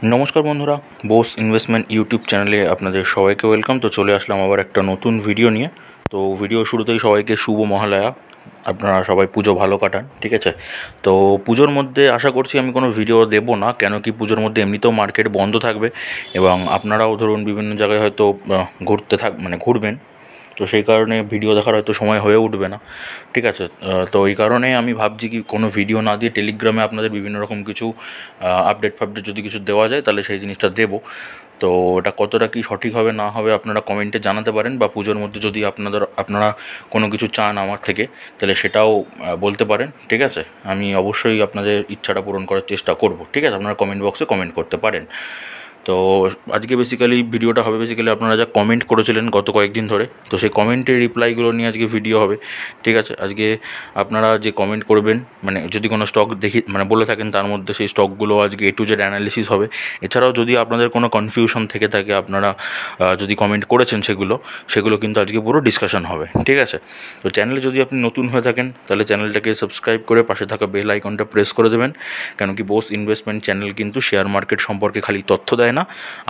নমস্কার বন্ধুরা, Bose investment YouTube চ্যানেলে আপনাদের সবাইকে ওয়েলকাম। তো চলে আসলাম আবার একটা নতুন ভিডিও নিয়ে। তো ভিডিও শুরুতেই সবাইকে শুভ মহালয়া। আপনারা সবাই পুজো ভালো কাটান, ঠিক আছে? তো পুজোর মধ্যে আশা করছি আমি কোনো ভিডিও দেবো না, কেন কি পুজোর মধ্যে এমনিতেও মার্কেট বন্ধ থাকবে এবং আপনারাও ধরুন বিভিন্ন জায়গায় হয়তো ঘুরবেন। তো সেই কারণে ভিডিও দেখার হয়তো সময় হয়ে উঠবে না, ঠিক আছে? তো এই কারণে আমি ভাবছি কি কোনো ভিডিও না দিয়ে টেলিগ্রামে আপনাদের বিভিন্ন রকম কিছু আপডেট যদি কিছু দেওয়া যায় তাহলে সেই জিনিসটা দেবো। তো ওটা কতটা কি সঠিক হবে না হবে আপনারা কমেন্টে জানাতে পারেন, বা পুজোর মধ্যে যদি আপনারা কোনো কিছু চান আমার থেকে তাহলে সেটাও বলতে পারেন, ঠিক আছে? আমি অবশ্যই আপনাদের ইচ্ছাটা পূরণ করার চেষ্টা করব, ঠিক আছে? আপনারা কমেন্ট বক্সে কমেন্ট করতে পারেন। তো আজকে ভিডিওটা হবে আপনারা যা কমেন্ট করেছিলেন গত কয়েকদিন ধরে, তো সেই কমেন্টের রিপ্লাইগুলো নিয়ে আজকে ভিডিও হবে, ঠিক আছে? আজকে আপনারা যে কমেন্ট করবেন, মানে যদি কোনো স্টক বলে থাকেন, তার মধ্যে সেই স্টকগুলো আজকে A to Z অ্যানালিসিস হবে। এছাড়াও যদি আপনাদের কোনো কনফিউশন থেকে থাকে, আপনারা যদি কমেন্ট করেছেন সেগুলো কিন্তু আজকে পুরো ডিসকাশন হবে, ঠিক আছে? তো চ্যানেলে যদি আপনি নতুন হয়ে থাকেন তাহলে চ্যানেলটাকে সাবস্ক্রাইব করে পাশে থাকা বেল আইকনটা প্রেস করে দেবেন, কেন কি বোস ইনভেস্টমেন্ট চ্যানেল কিন্তু শেয়ার মার্কেট সম্পর্কে খালি তথ্য দেয় না,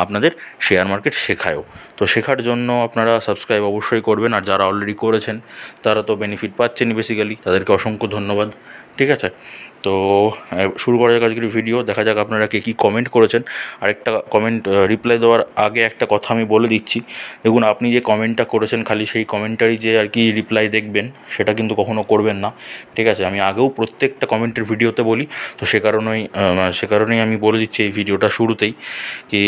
আপনাদের শেয়ার মার্কেট শেখায়ও। তো শেখার জন্য আপনারা সাবস্ক্রাইব অবশ্যই করবেন, আর যারা অলরেডি করেছেন তারা তো বেনিফিট পাচ্ছেনই, তাদেরকে অসংখ্য ধন্যবাদ, ঠিক আছে? তো শুরু করা যাক আজকের ভিডিও। দেখা যাক আপনারা কে কী কমেন্ট করেছেন। আরেকটা কমেন্ট রিপ্লাই দেওয়ার আগে একটা কথা আমি বলে দিচ্ছি, দেখুন আপনি যে কমেন্টটা করেছেন খালি সেই কমেন্টারই যে আর কি রিপ্লাই দেখবেন সেটা কিন্তু কখনো করবেন না, ঠিক আছে? আমি আগেও প্রত্যেকটা কমেন্টের ভিডিওতে বলি, তো সে কারণেই আমি বলে দিচ্ছি এই ভিডিওটা শুরুতেই কি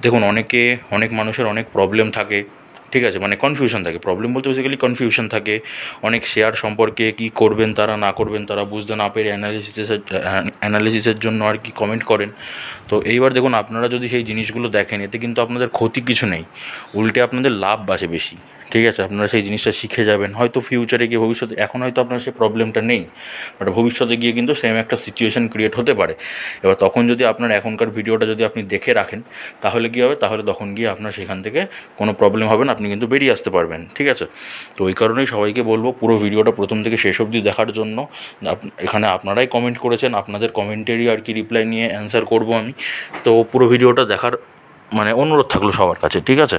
দেখুন অনেক মানুষের অনেক প্রবলেম থাকে, ঠিক আছে? মানে কনফিউশন থাকে, প্রবলেম বলতে বেসিক্যালি কনফিউশন থাকে। অনেক শেয়ার সম্পর্কে কী করবেন তারা না করবেন তারা বুঝতে না পেরে অ্যানালিসিসের জন্য আর কি কমেন্ট করেন। তো এইবার দেখুন আপনারা যদি সেই জিনিসগুলো দেখেন, এতে কিন্তু আপনাদের ক্ষতি কিছু নেই, উল্টে আপনাদের লাভ বাঁচে বেশি, ঠিক আছে? আপনারা সেই জিনিসটা শিখে যাবেন, হয়তো ফিউচারে গিয়ে ভবিষ্যতে, এখন হয়তো আপনার সেই প্রবলেমটা নেই, বাট ভবিষ্যতে গিয়ে কিন্তু সেম একটা সিচুয়েশান ক্রিয়েট হতে পারে। এবার তখন যদি আপনার এখনকার ভিডিওটা যদি আপনি দেখে রাখেন তাহলে কী হবে, তাহলে তখন গিয়ে আপনার সেখান থেকে কোনো প্রবলেম হবে না, আপনি কিন্তু বেরিয়ে আসতে পারবেন, ঠিক আছে? তো ওই কারণেই সবাইকে বলবো পুরো ভিডিওটা প্রথম থেকে শেষ অবধি দেখার জন্য। এখানে আপনারাই কমেন্ট করেছেন, আপনাদের কমেন্টেরই আর কি রিপ্লাই নিয়ে অ্যান্সার করব আমি। তো পুরো ভিডিওটা দেখার অনুরোধ থাকলো সবার কাছে, ঠিক আছে?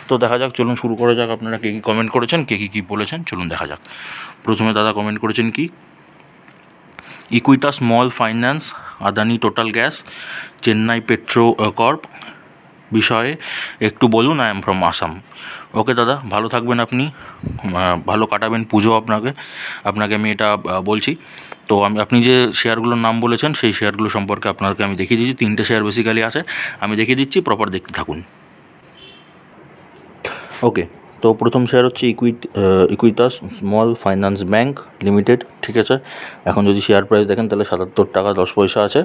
তো দেখা যাক, চলুন শুরু করা যাক। আপনারা কে কী কমেন্ট করেছেন, কে কী বলেছেন, চলুন দেখা যাক। প্রথমে দাদা কমেন্ট করেছেন কি, Equitas small finance, Adani Total gas, Chennai petro corp বিষয়ে একটু বলুন, I am from Assam. Okay দাদা, ভালো থাকবেন আপনি, ভালো কাটাবেন পুজো। আপনাকে আমি এটা বলছি। তো আপনি যে শেয়ারগুলোর নাম বলেছেন সেই শেয়ারগুলো সম্পর্কে আপনাকে আমি দেখিয়ে দিচ্ছি। 3টে শেয়ার বেসিক্যালি আছে, আমি দেখিয়ে দিচ্ছি, প্রপার দেখতে থাকুন। ওকে, তো প্রথম শেয়ার হচ্ছে Equitas small finance bank limited, ঠিক আছে? এখন যদি শেয়ার প্রাইস দেখেন তাহলে 77 টাকা 10 পয়সা আছে।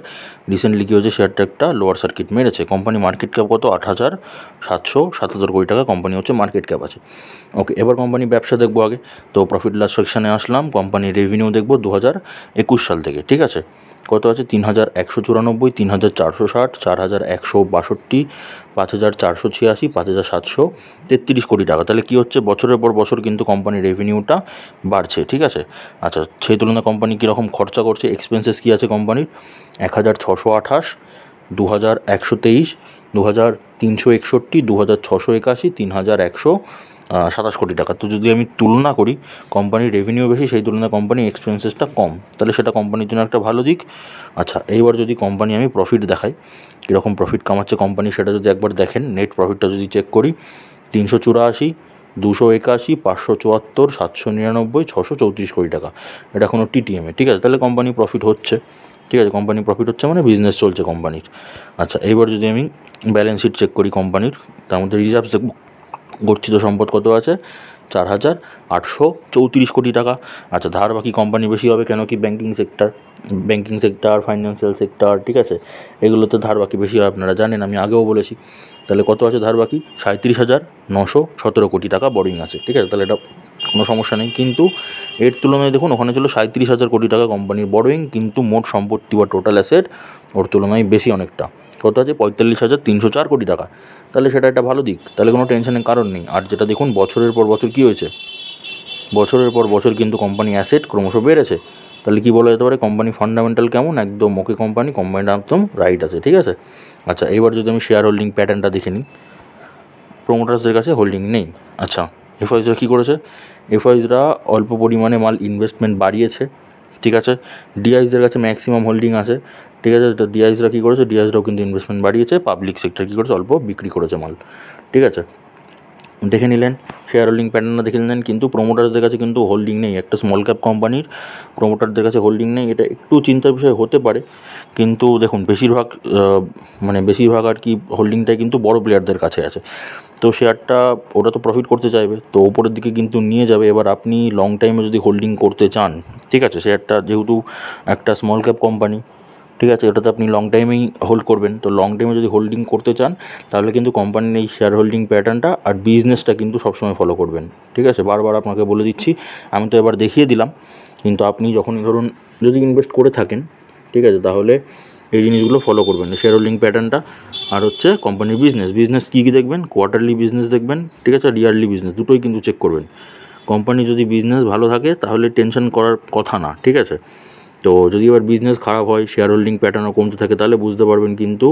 রিসেন্টলি কী হয়েছে, শেয়ারটা একটা লোয়ার সার্কিট মেরেছে। কোম্পানি মার্কেট ক্যাপ কত, 8,777 কোটি টাকা কোম্পানি হচ্ছে মার্কেট ক্যাপ আছে। ওকে, এবার কোম্পানি ব্যবসা দেখবো আগে। তো প্রফিট লস সেকশানে আসলাম, কোম্পানির রেভিনিউ দেখবো 2021 সাল থেকে, ঠিক আছে? কত আছে, 3,194, 3,460, 4,162, 5,486, 5,733 কোটি টাকা। তাহলে কী হচ্ছে, বছরের পর বছর কিন্তু কোম্পানির রেভিনিউটা বাড়ছে, ঠিক আছে? আচ্ছা, সেই তুলনায় কোম্পানি কীরকম খরচা করছে, এক্সপেন্সেস কী আছে কোম্পানির, 1,628, 2,123, 2,361, 2,681, 3,127 কোটি টাকা। তো যদি আমি তুলনা করি, কোম্পানির রেভিনিউ বেশি, সেই তুলনায় কোম্পানির এক্সপেন্সেসটা কম, তাহলে সেটা কোম্পানির জন্য একটা ভালো দিক। আচ্ছা, এইবার যদি কোম্পানি আমি প্রফিট দেখাই, কীরকম প্রফিট কামাচ্ছে কোম্পানি সেটা যদি একবার দেখেন, নেট প্রফিটটা যদি চেক করি, 384, 281, 574, 799, 634 কোটি টাকা। এটা কোনো টিটিএমে, ঠিক আছে? তাহলে কোম্পানি প্রফিট হচ্ছে, ঠিক আছে? কোম্পানি প্রফিট হচ্ছে মানে বিজনেস চলছে কোম্পানির। আচ্ছা, এইবার যদি আমি ব্যালেন্স শিট চেক করি কোম্পানির, তার মধ্যে রিজার্ভস দেখব, গচ্ছিত সম্পদ কত আছে, 4,834 কোটি টাকা। আচ্ছা, ধার বাকি কোম্পানি বেশি হবে, কেন কি ব্যাঙ্কিং সেক্টর, ফাইন্যান্সিয়াল সেক্টর, ঠিক আছে? এগুলোতে ধার বাকি বেশি হয়, আপনারা জানেন, আমি আগেও বলেছি। তাহলে কত আছে ধার বাকি, 37,917 কোটি টাকা বরোয়িং আছে, ঠিক আছে? তাহলে এটা কোনো সমস্যা নেই। কিন্তু এর তুলনায় দেখুন, ওখানে ছিল 37,000 কোটি টাকা কোম্পানির বরোয়িং, কিন্তু মোট সম্পত্তি বা টোটাল অ্যাসেট ওর তুলনায় বেশি অনেকটা। কত আছে, 45,304 কোটি টাকা। তাহলে সেটা একটা ভালো দিক, তাহলে কোনো টেনশনের কারণ নেই। আর যেটা দেখুন, বছরের পর বছর কী হয়েছে, বছরের পর বছর কিন্তু কোম্পানি অ্যাসেট ক্রমশ বেড়েছে। তাহলে কি বলা যেতে পারে, কোম্পানি ফান্ডামেন্টাল কেমন, একদম ওকে কোম্পানি, কোম্পানিটা একদম রাইট আছে, ঠিক আছে। আচ্ছা, এবার যদি আমি শেয়ার হোল্ডিং প্যাটার্নটা দেখে নিই, প্রোমোটার্সদের কাছে হোল্ডিং নেই। আচ্ছা, এফআইসরা কী করেছে, এফআইসরা অল্প পরিমাণে মাল ইনভেস্টমেন্ট বাড়িয়েছে, ঠিক আছে। ডিআইসদের কাছে ম্যাক্সিমাম হোল্ডিং আছে, ঠিক আছে। তো ডিআইসরা কী করেছে, ডিআইসরাও কিন্তু ইনভেস্টমেন্ট বাড়িয়েছে, পাবলিক সেক্টর কী করেছে, অল্প বিক্রি করেছে মাল, ঠিক আছে। দেখে নিলেন শেয়ার হোল্ডিং প্যাটার্নটা দেখে নিলেন, কিন্তু প্রোমোটারদের কাছে কিন্তু হোল্ডিং নেই। একটা স্মল ক্যাপ কোম্পানির প্রোমোটারদের কাছে হোল্ডিং নেই, এটা একটু চিন্তার বিষয় হতে পারে। কিন্তু দেখুন বেশিরভাগ আর কি হোল্ডিংটাই কিন্তু বড় প্লেয়ারদের কাছে আছে। তো শেয়ারটা ওটা তো প্রফিট করতে চাইবে, তো ওপরের দিকে কিন্তু নিয়ে যাবে। এবার আপনি লং টাইমে যদি হোল্ডিং করতে চান, ঠিক আছে, শেয়ারটা যেহেতু একটা স্মল ক্যাপ কোম্পানি, ঠিক আছে, ওটাতে আপনি লং টাইমেই হোল্ড করবেন। তো লং টাইমে যদি হোল্ডিং করতে চান, তাহলে কিন্তু কোম্পানির এই শেয়ার হোল্ডিং প্যাটার্নটা আর বিজনেসটা কিন্তু সবসময় ফলো করবেন, ঠিক আছে। বারবার আপনাকে বলে দিচ্ছি, আমি তো এবার দেখিয়ে দিলাম, কিন্তু আপনি যখনই ধরুন যদি ইনভেস্ট করে থাকেন, ঠিক আছে, তাহলে এই জিনিসগুলো ফলো করবেন, শেয়ার হোল্ডিং প্যাটার্নটা আর হচ্ছে কোম্পানির বিজনেস কী কী দেখবেন, কোয়ার্টারলি বিজনেস দেখবেন, ঠিক আছে, আর ইয়ারলি বিজনেস, দুটোই কিন্তু চেক করবেন। কোম্পানি যদি বিজনেস ভালো থাকে তাহলে টেনশন করার কথা না, ঠিক আছে। তো যদি এবার বিজনেস খারাপ হয়, শেয়ার হোল্ডিং প্যাটার্নও কমতে থাকে, তাহলে বুঝতে পারবেন কিন্তু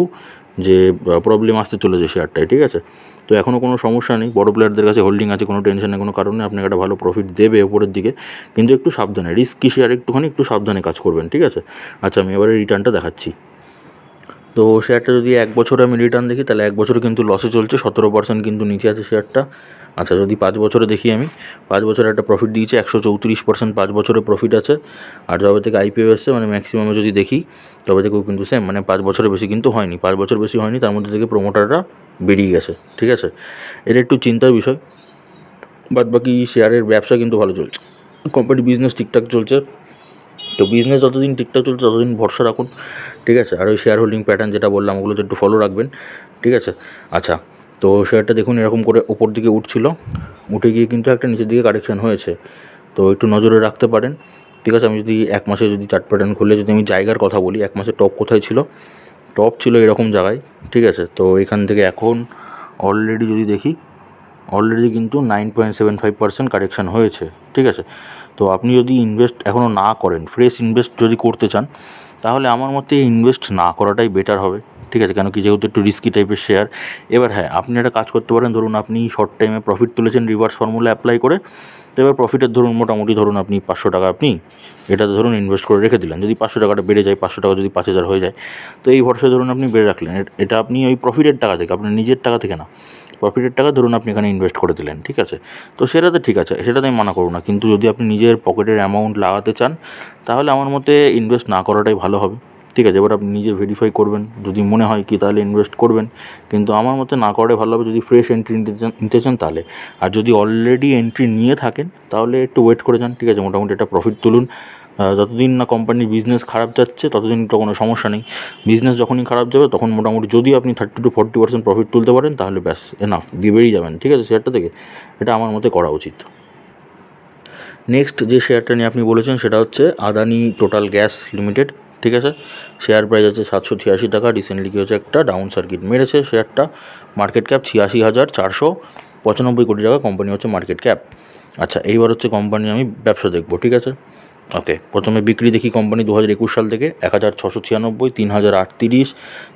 যে প্রবলেম আসতে চলেছে শেয়ারটায়, ঠিক আছে। তো এখনও কোনো সমস্যা নেই, বড় প্লেয়ারদের কাছে হোল্ডিং আছে, কোনো টেনশনের কোনো কারণে আপনাকে একটা ভালো প্রফিট দেবে উপরের দিকে, কিন্তু একটু সাবধানে, রিস্কি শেয়ার একটু সাবধানে কাজ করবেন, ঠিক আছে। আচ্ছা, আমি এবারে রিটার্নটা দেখাচ্ছি। তো শেয়ারটা যদি 1 বছরে আমি রিটার্ন দেখি, তাহলে 1 বছরে কিন্তু লসে চলছে, 17% কিন্তু নিচে আছে শেয়ারটা। আচ্ছা, যদি 5 বছরে দেখি, আমি 5 বছরে একটা প্রফিট দিয়েছে 134%, 5 বছরে প্রফিট আছে। আর যবে থেকে আইপিও এসছে, মানে ম্যাক্সিমামে যদি দেখি, তবে থেকেও কিন্তু সেম, মানে 5 বছরে বেশি কিন্তু হয়নি, 5 বছর বেশি হয়নি, তার মধ্যে থেকে প্রোমোটাররা বেরিয়ে গেছে, ঠিক আছে। এটা একটু চিন্তার বিষয়। বাদ বাকি শেয়ারের ব্যবসা কিন্তু ভালো চলছে, কোম্পানি বিজনেস ঠিকঠাক চলছে। তো বিজনেস যতদিন ঠিকঠাক চলছে ততদিন ভরসা রাখুন, ঠিক আছে। আর ওই শেয়ার হোল্ডিং প্যাটার্ন যেটা বললাম, ওগুলো তো একটু ফলো রাখবেন, ঠিক আছে। আচ্ছা, তো শেয়ারটা দেখুন এরকম করে ওপর দিকে উঠছিল, উঠে গিয়ে কিন্তু একটা নিচের দিকে কারেকশন হয়েছে, তো একটু নজরে রাখতে পারেন, ঠিক আছে। আমি যদি 1 মাসে যদি চার্ট প্যাটার্ন খুলে যদি আমি জায়গার কথা বলি, 1 মাসে টপ কোথায় ছিল, টপ ছিল এরকম জায়গায়, ঠিক আছে। তো এখান থেকে এখন অলরেডি যদি দেখি, অলরেডি কিন্তু 9.75% কারেকশান হয়েছে, ঠিক আছে। তো আপনি যদি ইনভেস্ট এখনও না করেন, ফ্রেশ ইনভেস্ট যদি করতে চান, তাহলে আমার মতে ইনভেস্ট না করাটাই বেটার হবে, ঠিক আছে। কেন কি, যেহেতু একটু রিস্কি টাইপের শেয়ার। এবার হ্যাঁ, আপনি একটা কাজ করতে পারেন, ধরুন আপনি শর্ট টাইমে প্রফিট তুলেছেন রিভার্স ফর্মুলা অ্যাপ্লাই করে, তো এবার প্রফিটের ধরুন মোটামুটি ধরুন আপনি 500 টাকা আপনি এটাতে ধরুন ইনভেস্ট করে রেখে দিলেন। যদি 500 টাকাটা বেড়ে যায়, 500 টাকা যদি 5000 হয়ে যায়, তো এই ভরসায় ধরুন আপনি বেড়ে রাখলেন। এটা আপনি ওই প্রফিটের টাকা থেকে, আপনার নিজের টাকা থেকে না, প্রফিটের টাকা ধরুন আপনি এখানে ইনভেস্ট করে দিলেন, ঠিক আছে। তো সেটাতে ঠিক আছে, সেটাতে আমি মানা করব না, কিন্তু যদি আপনি নিজের পকেটের অ্যামাউন্ট লাগাতে চান, তাহলে আমার মতে ইনভেস্ট না করাটাই ভালো হবে, ঠিক আছে। এবার আপনি নিজে ভেরিফাই করবেন, যদি মনে হয় কি তাহলে ইনভেস্ট করবেন, কিন্তু আমার মতে না করাটাই ভালো হবে যদি ফ্রেশ এন্ট্রি নিতে চান তাহলে। আর যদি অলরেডি এন্ট্রি নিয়ে থাকেন, তাহলে একটু ওয়েট করে যান, ঠিক আছে। মোটামুটি একটা প্রফিট তুলুন, যতদিন না কোম্পানির বিজনেস খারাপ যাচ্ছে ততদিন তো কোনো সমস্যা নেই। বিজনেস যখনই খারাপ যাবে, তখন মোটামুটি যদি আপনি 30 to 40% প্রফিট তুলতে পারেন, তাহলে ব্যাস এনাফ, দিয়ে বেরিয়ে যাবেন, ঠিক আছে, শেয়ারটা থেকে। এটা আমার মতে করা উচিত। নেক্সট যে শেয়ারটা নিয়ে আপনি বলেছেন, সেটা হচ্ছে আদানি টোটাল গ্যাস লিমিটেড, ঠিক আছে। শেয়ার প্রাইস আছে 786 টাকা। রিসেন্টলি কি হচ্ছে, একটা ডাউন সার্কিট মেরেছে শেয়ারটা। মার্কেট ক্যাপ 86,495 কোটি টাকা কোম্পানি হচ্ছে মার্কেট ক্যাপ। আচ্ছা, এইবার হচ্ছে কোম্পানি আমি ব্যবসা দেখবো, ঠিক আছে। ওকে, প্রথমে বিক্রি দেখি কোম্পানি 2021 সাল থেকে 1696, 3038,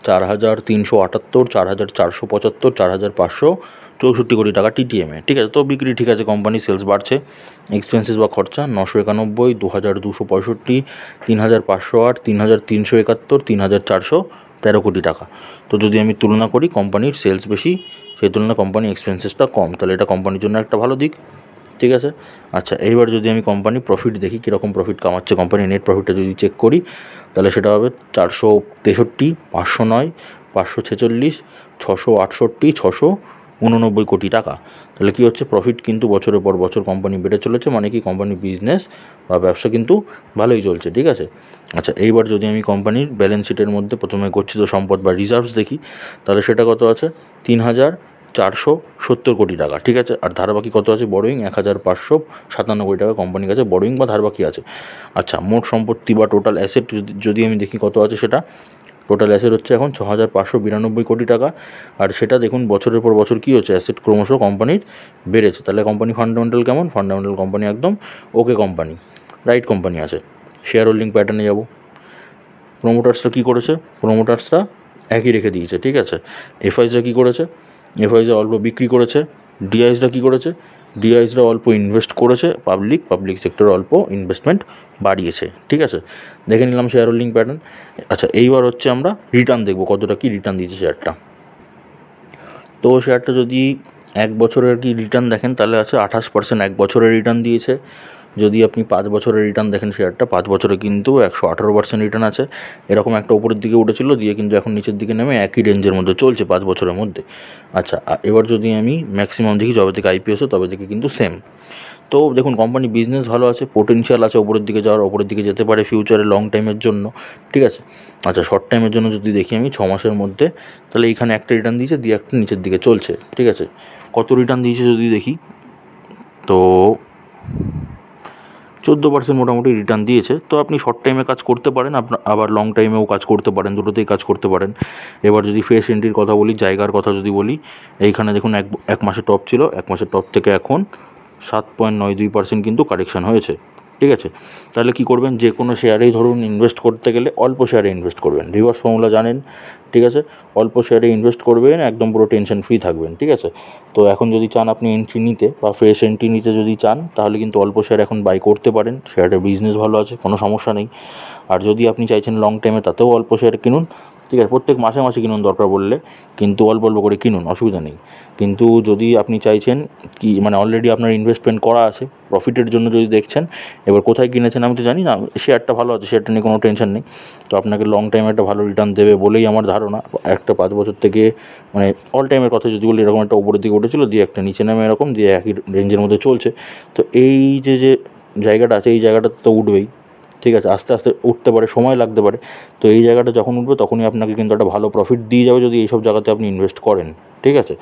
4378, 4475, 4564 কোটি টাকা টিটিএমে, ঠিক আছে। তো বিক্রি ঠিক আছে, কোম্পানি সেলস বাড়ছে। এক্সপেন্সেস বা খরচা 991, 2265, 3508, 3371, 3413 কোটি টাকা। তো যদি আমি তুলনা করি, কোম্পানির সেলস বেশি, সেই তুলনায় কোম্পানি এক্সপেন্সেসটা কম, তাহলে এটা কোম্পানির জন্য একটা ভালো দিক, ঠিক আছে। আচ্ছা, এইবার যদি আমি কোম্পানি প্রফিট দেখি, কীরকম প্রফিট কামাচ্ছে কোম্পানি, নেট প্রফিটটা যদি চেক করি, তাহলে সেটা হবে 463, 509, 546, 668, 689 কোটি টাকা। তাহলে কী হচ্ছে, প্রফিট কিন্তু বছরের পর বছর কোম্পানি বেড়ে চলেছে, মানে কি কোম্পানির বিজনেস বা ব্যবসা কিন্তু ভালোই চলছে, ঠিক আছে। আচ্ছা, এইবার যদি আমি কোম্পানির ব্যালেন্স শিটের মধ্যে প্রথমে গচ্ছিত সম্পদ বা রিজার্ভস দেখি, তাহলে সেটা কত আছে, 3470 কোটি টাকা, ঠিক আছে। আর ধারবাকি কত আছে, বড়োইং 1557 কোটি টাকা কোম্পানির কাছে বড়োইং বা ধারবাকি আছে। আচ্ছা, মোট সম্পত্তি বা টোটাল অ্যাসেট যদি আমি দেখি কত আছে, সেটা টোটাল অ্যাসেট হচ্ছে এখন 6592 কোটি টাকা। আর সেটা দেখুন বছরের পর বছর কী হচ্ছে, অ্যাসেট ক্রমশ কোম্পানির বেড়েছে। তাহলে কোম্পানি ফান্ডামেন্টাল কেমন, ফান্ডামেন্টাল কোম্পানি একদম ওকে কোম্পানি, রাইট কোম্পানি আছে, শেয়ার হোল্ডিং প্যাটার্নে যাব। প্রোমোটার্সরা কী করেছে? প্রোমোটার্সরা একই রেখে দিয়েছে, ঠিক আছে। এফআইসরা কী করেছে? এফআইসরা অল্প বিক্রি করেছে। ডিআইসরা কী করেছে? ডিআইসরা অল্প ইনভেস্ট করেছে। পাবলিক সেক্টর অল্প ইনভেস্টমেন্ট বাড়িয়েছে, ঠিক আছে। দেখে নিলাম শেয়ার হোল্ডিং প্যাটার্ন। আচ্ছা, এইবার হচ্ছে আমরা রিটার্ন দেখব, কতটা কী রিটার্ন দিয়েছে শেয়ারটা। তো শেয়ারটা যদি 1 বছরের কি রিটার্ন দেখেন তাহলে আছে 28% 1 বছরের রিটার্ন দিয়েছে। যদি আপনি 5 বছরের রিটার্ন দেখেন শেয়ারটা 5 বছরে কিন্তু 118% রিটার্ন আছে। এরকম একটা উপরের দিকে উঠেছিল, দিয়ে কিন্তু এখন নিচের দিকে নেমে একই রেঞ্জের মধ্যে চলছে 5 বছরের মধ্যে। আচ্ছা, এবার যদি আমি ম্যাক্সিমাম দেখি যবে থেকে আইপিও এসে তবে থেকে কিন্তু সেম। তো দেখুন কোম্পানি বিজনেস ভালো আছে, পোটেনশিয়াল আছে ওপরের দিকে যাওয়ার, ওপরের দিকে যেতে পারে ফিউচারে লং টাইমের জন্য, ঠিক আছে। আচ্ছা, শর্ট টাইমের জন্য যদি দেখি আমি 6 মাসের মধ্যে, তাহলে এইখানে একটা রিটার্ন দিয়েছে, দিয়ে একটা নিচের দিকে চলছে, ঠিক আছে। কত রিটার্ন দিয়েছে যদি দেখি, তো 14% মোটামুটি রিটার্ন দিয়েছে। তো আপনি শর্ট টাইমে কাজ করতে পারেন, আবার লং টাইমেও কাজ করতে পারেন, দুটোতেই কাজ করতে পারেন। এবার যদি ফ্রেশ এন্ট্রির কথা বলি, জায়গার কথা যদি বলি, এইখানে দেখুন এক মাসের টপ ছিল, 1 মাসের টপ থেকে এখন 7.92% কিন্তু কারেকশান হয়েছে, ঠিক আছে। তাহলে কি করবেন? যে কোনো শেয়ারেই ধরুন ইনভেস্ট করতে গেলে অল্প শেয়ারে ইনভেস্ট করবেন, রিভার্স ফর্মুলা জানেন, ঠিক আছে। অল্প শেয়ারে ইনভেস্ট করবেন, একদম পুরো টেনশন ফ্রি থাকবেন, ঠিক আছে। তো এখন যদি চান আপনি এন্ট্রি নিতে বা ফ্রেশ এন্ট্রি নিতে যদি চান, তাহলে কিন্তু অল্প শেয়ার এখন বাই করতে পারেন, শেয়ারটার বিজনেস ভালো আছে, কোনো সমস্যা নেই। আর যদি আপনি চাইছেন লং টাইমে, তাতেও অল্প শেয়ার কিনুন, ঠিক আছে। প্রত্যেক মাসে মাসে কিনুন দরকার পড়লে, কিন্তু অল্প অল্প করে কিনুন, অসুবিধা নেই। কিন্তু যদি আপনি চাইছেন কি, মানে অলরেডি আপনার ইনভেস্টমেন্ট করা আছে, প্রফিটের জন্য যদি দেখছেন, এবার কোথায় কিনেছেন আমি তো জানি না, শেয়ারটা ভালো আছে, শেয়ারটা নিয়ে কোনো টেনশন নেই। তো আপনাকে লং টাইমে একটা ভালো রিটার্ন দেবে বলেই আমার ধারণা। একটা 5 বছর থেকে, মানে অল টাইমের কথা যদি বলি, এরকম একটা উপরের দিকে উঠেছিল, দিয়ে একটা নিচে নামে এরকম, দিয়ে একই রেঞ্জের মধ্যে চলছে। তো এই যে জায়গাটা আছে, এই জায়গাটা তো উঠবেই, ঠিক আছে। আস্তে আস্তে উঠতে পারে, সময় লাগতে পারে। তো এই জায়গাটা যখন উঠবে তখনই আপনাকে কিন্তু একটা ভালো প্রফিট দিয়ে যাবে, যদি এইসব জায়গাতে আপনি ইনভেস্ট করেন, ঠিক আছে।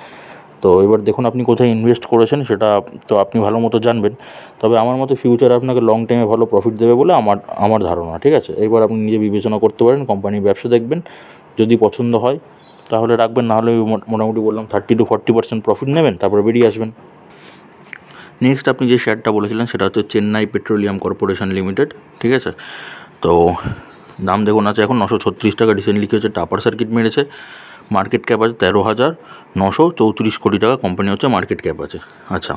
তো এবার দেখুন আপনি কোথায় ইনভেস্ট করেছেন, সেটা তো আপনি ভালো মতো জানবেন। তবে আমার মতে ফিউচারে আপনাকে লং টাইমে ভালো প্রফিট দেবে বলে আমার ধারণা, ঠিক আছে। এবার আপনি নিজে বিবেচনা করতে পারেন, কোম্পানির ব্যবসা দেখবেন, যদি পছন্দ হয় তাহলে রাখবেন, নাহলে মোটামুটি বললাম 30 to 40% প্রফিট নেবেন, তারপরে বেরিয়ে আসবেন। নেক্সট আপনি যে শেয়ারটা বলেছিলেন সেটা হচ্ছে চেন্নাই পেট্রোলিয়াম কর্পোরেশন লিমিটেড, ঠিক আছে। তো দাম দেখুন আছে এখন 936 টাকা, রিসেন্টলি কী হচ্ছে, টাপার সার্কিট মেরেছে। মার্কেট ক্যাপ আছে 13,934 কোটি টাকা, কোম্পানি হচ্ছে মার্কেট ক্যাপ আছে। আচ্ছা,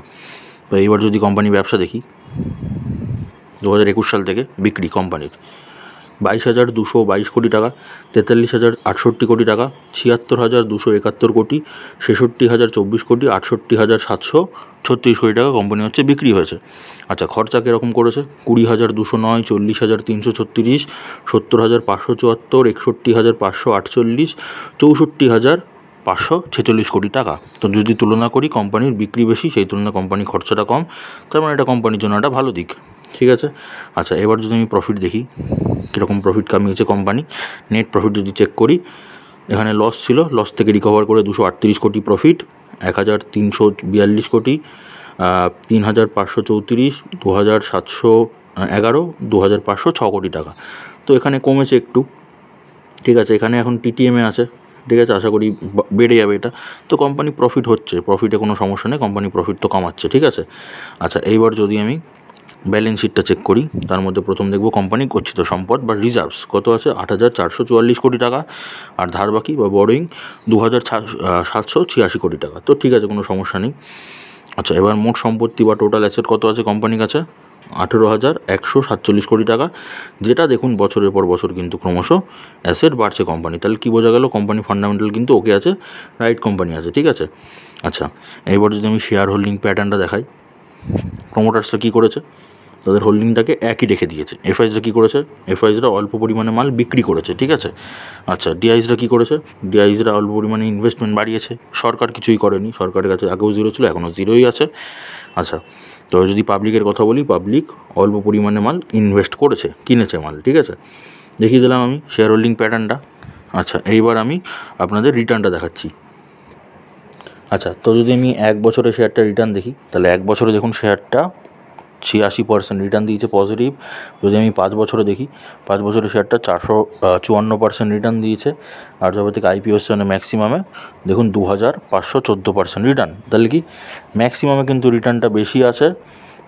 তো এইবার যদি কোম্পানি ব্যবসা দেখি, 2021 সাল থেকে বিক্রি কোম্পানির 22,222 কোটি টাকা, 43,068 কোটি টাকা, 76,271 কোটি, 66,024 কোটি, 68,736 কোটি টাকা কোম্পানি হচ্ছে বিক্রি হয়েছে। আচ্ছা, খরচা কীরকম করেছে? 20,209, 40,336, 70,574, 61,548, 64,546 কোটি টাকা। তো যদি তুলনা করি, কোম্পানির বিক্রি বেশি, সেই তুলনায় কোম্পানির খরচাটা কম, তার মানে এটা কোম্পানির জন্য একটা ভালো দিক, ঠিক আছে। আচ্ছা, এবার যদি আমি প্রফিট দেখি, কীরকম প্রফিট কামিয়েছে কোম্পানি, নেট প্রফিট যদি চেক করি, এখানে লস ছিল, লস থেকে রিকভার করে 238 কোটি প্রফিট, 1,342 কোটি, 3,534, 2,711, 2,506 কোটি টাকা। তো এখানে কমেছে একটু, ঠিক আছে। এখানে এখন টিটিএমে আছে, ঠিক আছে, আশা করি বেড়ে যাবে এটা। তো কোম্পানি প্রফিট হচ্ছে, প্রফিটে কোনো সমস্যা নেই, কোম্পানি প্রফিট তো কামাচ্ছে, ঠিক আছে। আচ্ছা, এইবার যদি আমি ব্যালেন্স শিটটা চেক করি, তার মধ্যে প্রথম দেখব কোম্পানি গচ্ছিত সম্পদ বা রিজার্ভস কত আছে, 8,444 কোটি টাকা, আর ধার বাকি বা বরোয়িং 2,786 কোটি টাকা। তো ঠিক আছে, কোনো সমস্যা নেই। আচ্ছা, এবার মোট সম্পত্তি বা টোটাল অ্যাসেট কত আছে কোম্পানির কাছে, 18,147 কোটি টাকা, যেটা দেখুন বছরের পর বছর কিন্তু ক্রমশ অ্যাসেট বাড়ছে কোম্পানি। তাহলে কী বোঝা গেল, কোম্পানি ফান্ডামেন্টাল কিন্তু ওকে আছে, রাইট কোম্পানি আছে, ঠিক আছে। আচ্ছা, এবার যদি আমি শেয়ার হোল্ডিং প্যাটার্নটা দেখাই, প্রোমোটার্সরা কী করেছে, তাদের হোল্ডিংটাকে একই রেখে দিয়েছে। এফআইসরা কী করেছে, এফআইসরা অল্প পরিমাণে মাল বিক্রি করেছে, ঠিক আছে। আচ্ছা, ডিআইসরা কী করেছে, ডিআইসরা অল্প পরিমাণে ইনভেস্টমেন্ট বাড়িয়েছে। সরকার কিছুই করেনি, সরকারের কাছে আগেও জিরো ছিল, এখনও জিরোই আছে। আচ্ছা, তো যদি পাবলিকের কথা বলি, পাবলিক অল্প পরিমাণে মাল ইনভেস্ট করেছে, কিনেছে মাল, ঠিক আছে। দেখিয়ে দিলাম আমি শেয়ার হোল্ডিং প্যাটার্নটা। আচ্ছা, এইবার আমি আপনাদের রিটার্নটা দেখাচ্ছি। আচ্ছা, তো যদি আমি 1 বছরে শেয়ারটা রিটার্ন দেখি, তাহলে 1 বছরে দেখুন শেয়ারটা 86% রিটার্ন দিয়েছে পজিটিভ। যদি আমি 5 বছরে দেখি, 5 বছরে শেয়ারটা 454% রিটার্ন দিয়েছে। আর যবে থেকে আইপিও এসছে, মানে ম্যাক্সিমামে দেখুন 2,514% রিটার্ন। তাহলে কি ম্যাক্সিমামে কিন্তু রিটার্নটা বেশি আছে,